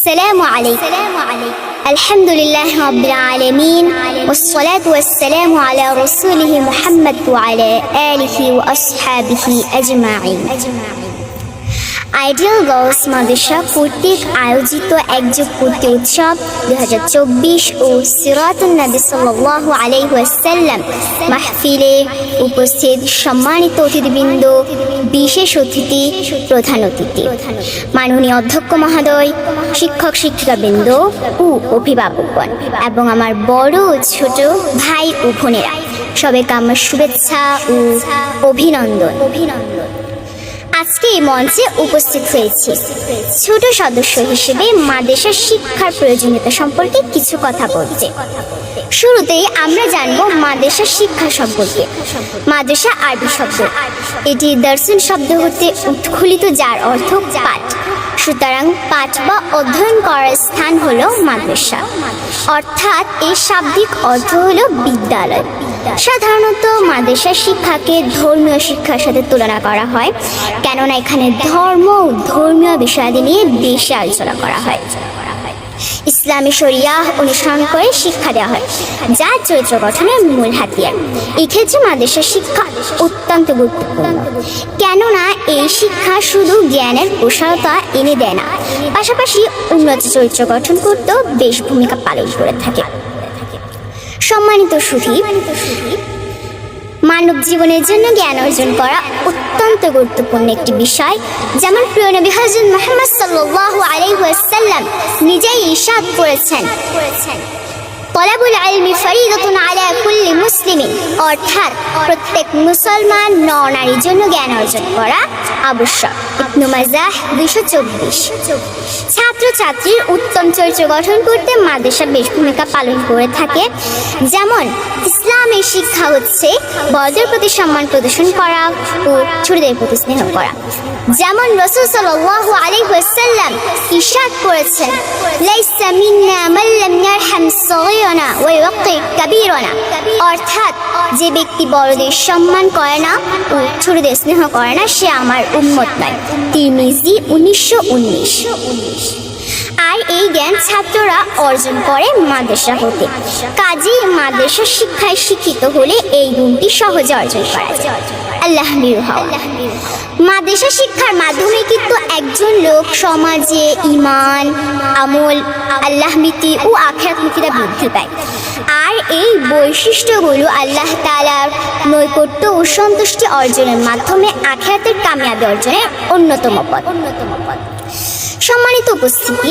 السلام عليكم. الحمد لله رب العالمين والصلاة والسلام على رسوله محمد وعلى آله وأصحابه أجمعين. Ideal girls মাদ্রাসা কর্তৃক আয়োজিত একযুগ পূর্তি উৎসব 2024 ও সিরাতুন নবী সাল্লাল্লাহু আলাইহি ওয়াসাল্লাম মাহফিলে উপস্থিত সম্মানিত অতিথিবৃন্দ, বিশেষ অতিথি, প্রধান অতিথি, মাননীয় অধ্যক্ষ মহোদয়, শিক্ষক শিক্ষিকাবৃন্দ ও অভিভাবকগণ এবং আমার বড় ও ছোট ভাই ও বোনেরা, সবাইকে আমার শুভেচ্ছা ও অভিনন্দন। আজকে এই মঞ্চে উপস্থিত হয়েছি ছোট সদস্য হিসেবে মাদ্রাসা শিক্ষার প্রয়োজনীয়তা সম্পর্কে কিছু কথা বলতে। শুরুতেই আমরা জানবো মাদ্রাসা শিক্ষা সম্পর্কে। মাদ্রাসা আরবি শব্দ, এটি দর্শন শব্দ হতে উৎখলিত, যার অর্থ পাঠ। সুতরাং পাঠ বা অধ্যয়ন করার স্থান হলো মাদ্রাসা, অর্থাৎ এর শাব্দিক অর্থ হলো বিদ্যালয়। সাধারণত মাদ্রাসা শিক্ষাকে ধর্মীয় শিক্ষার সাথে তুলনা করা হয়, কেননা এখানে ধর্ম ও ধর্মীয় বিষয়াদি নিয়ে বেশি আলোচনা করা হয়। ইসলামী শরিয়া অনুসরণ করে শিক্ষা দেওয়া হয়, যা চরিত্র গঠনের মূল হাতিয়ার। এক্ষেত্রে মাদ্রাসা শিক্ষা অত্যন্ত গুরুত্বপূর্ণ, কেননা এই শিক্ষা শুধু জ্ঞানের প্রসারতা এনে দেয় না, পাশাপাশি উন্নত চরিত্র গঠন করতেও বেশ ভূমিকা পালন করে থাকে। সম্মানিত সুধী, মানব জীবনের জন্য জ্ঞান অর্জন করা অত্যন্ত গুরুত্বপূর্ণ একটি বিষয়। যেমন প্রিয় নবী হযরত মুহাম্মদ সাল্লাল্লাহু আলাইহি ওয়াসাল্লাম নিজেই ইরশাদ করেছেন, তলাবুল ইলমি ফরিদাতুন আলা কুল্লি মুসলিমিন, অর্থাৎ প্রত্যেক মুসলমান নর-নারীর জন্য জ্ঞান অর্জন করা আবশ্যক। ইবনে মাজাহ 224। ছাত্রছাত্রীর উত্তম চরিত্র গঠন করতে মাদ্রাসা বেশ ভূমিকা পালন করে থাকে। যেমন ইসলামের শিক্ষা হচ্ছে বড়দের প্রতি সম্মান প্রদর্শন করা ও ছোটদের প্রতি স্নেহ করা। যেমন রাসূল সাল্লাল্লাহু আলাইহি ওয়াসাল্লাম ইরশাদ করেছেন, লাইসা মিন্না মান লাম ইয়ারহাম সাগীরানা ওয়া ইউক্কির কাবীরানা, অর্থাৎ যে ব্যক্তি বড়দের সম্মান করে না ও ছোটদের স্নেহ করে না, সে আমার উম্মত নয়। তিরমিজি 1919। আর এই জ্ঞান ছাত্ররা অর্জন করে মাদ্রাসা হতে। কাজেই মাদ্রাসা শিক্ষায় শিক্ষিত হলে এই গুণটি সহজে অর্জন করা যায়। আল্লাহ বিরু হওয়া। মাদ্রাসা শিক্ষার মাধ্যমে কিন্তু একজন লোক সমাজে ঈমান, আমল, আল্লাহ ভীতি ও আখিরাত মুখীরা বৃদ্ধি পায়। আর এই বৈশিষ্ট্যগুলো আল্লাহ তাআলার নৈকট্য ও সন্তুষ্টি অর্জনের মাধ্যমে আখিরাতের কামিয়াবি অর্জনের অন্যতম পথ। সম্মানিত উপস্থিতি,